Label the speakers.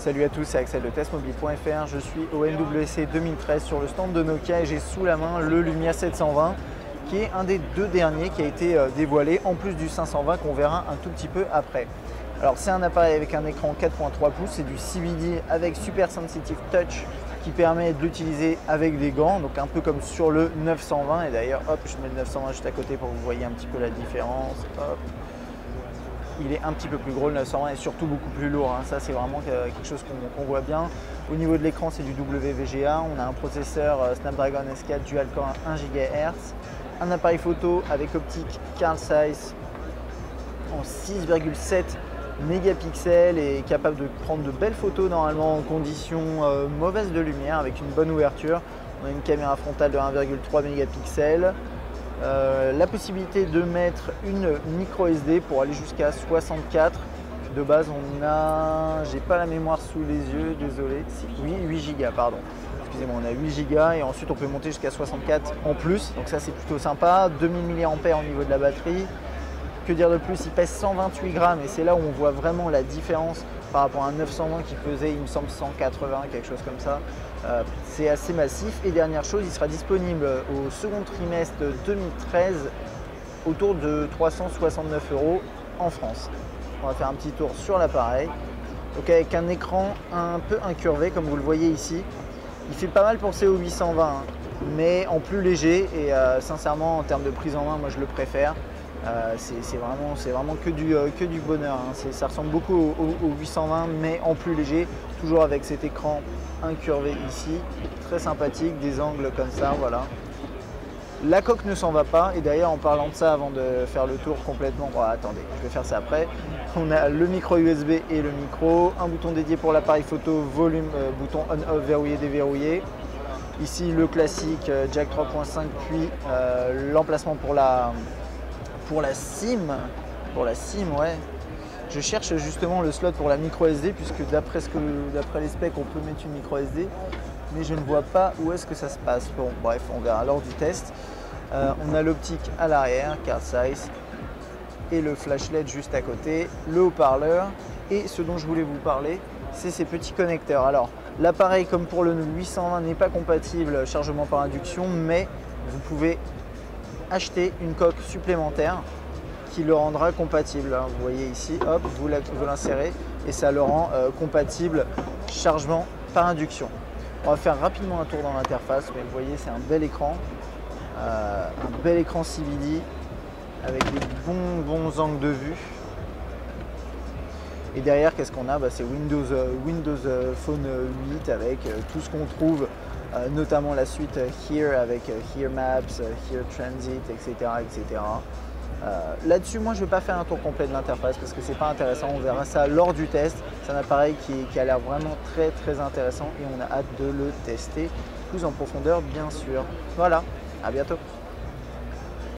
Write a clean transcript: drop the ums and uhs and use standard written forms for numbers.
Speaker 1: Salut à tous, c'est Axel de testmobile.fr. Je suis au MWC 2013 sur le stand de Nokia et j'ai sous la main le Lumia 720 qui est un des deux derniers qui a été dévoilé en plus du 520 qu'on verra un tout petit peu après. Alors c'est un appareil avec un écran 4.3 pouces, c'est du CVD avec Super Sensitive Touch qui permet de l'utiliser avec des gants, donc un peu comme sur le 920. Et d'ailleurs, hop, je mets le 920 juste à côté pour que vous voyez un petit peu la différence. Hop. Il est un petit peu plus gros, le 920 est surtout beaucoup plus lourd, hein. Ça c'est vraiment quelque chose qu'on voit bien. Au niveau de l'écran, c'est du WVGA, on a un processeur Snapdragon S4 dual-core 1 GHz, un appareil photo avec optique Carl Zeiss en 6,7 mégapixels et capable de prendre de belles photos normalement en conditions mauvaises de lumière avec une bonne ouverture. On a une caméra frontale de 1,3 mégapixels. La possibilité de mettre une micro SD pour aller jusqu'à 64. De base, on a, j'ai pas la mémoire sous les yeux, désolé, oui, 8 Go, pardon. Excusez-moi, on a 8 Go et ensuite on peut monter jusqu'à 64 en plus. Donc ça c'est plutôt sympa. 2000 mAh au niveau de la batterie. Que dire de plus, il pèse 128 grammes et c'est là où on voit vraiment la différence par rapport à un 920 qui pesait, il me semble, 180, quelque chose comme ça. C'est assez massif. Et dernière chose, il sera disponible au second trimestre 2013 autour de 369 € en France. On va faire un petit tour sur l'appareil. Donc avec un écran un peu incurvé comme vous le voyez ici. Il fait pas mal penser au 820, hein, mais en plus léger et sincèrement en termes de prise en main, moi je le préfère. C'est vraiment que du bonheur, hein. Ça ressemble beaucoup au 820 mais en plus léger, toujours avec cet écran incurvé ici, très sympathique, des angles comme ça, voilà. La coque ne s'en va pas et d'ailleurs en parlant de ça, avant de faire le tour complètement, oh, attendez, je vais faire ça après. On a le micro USB et le micro, un bouton dédié pour l'appareil photo, volume, bouton on-off, verrouillé, déverrouillé. Ici le classique jack 3.5 puis l'emplacement pour la SIM, ouais. Je cherche justement le slot pour la micro SD puisque d'après les specs on peut mettre une micro SD, mais je ne vois pas où est-ce que ça se passe. Bon, bref, on verra lors du test. On a l'optique à l'arrière, Carl Zeiss, et le flash LED juste à côté, le haut-parleur. Et ce dont je voulais vous parler, c'est ces petits connecteurs. Alors, l'appareil, comme pour le 820, n'est pas compatible chargement par induction, mais vous pouvez acheter une coque supplémentaire qui le rendra compatible. Vous voyez ici, hop, vous l'insérez et ça le rend compatible chargement par induction. On va faire rapidement un tour dans l'interface, mais vous voyez c'est un bel écran CVD avec des bons angles de vue. Et derrière, qu'est-ce qu'on a? C'est Windows Phone 8 avec tout ce qu'on trouve, notamment la suite Here avec Here Maps, Here Transit, etc. etc. Là-dessus, moi, je ne vais pas faire un tour complet de l'interface parce que c'est pas intéressant. On verra ça lors du test. C'est un appareil qui a l'air vraiment très intéressant et on a hâte de le tester plus en profondeur, bien sûr. Voilà, à bientôt.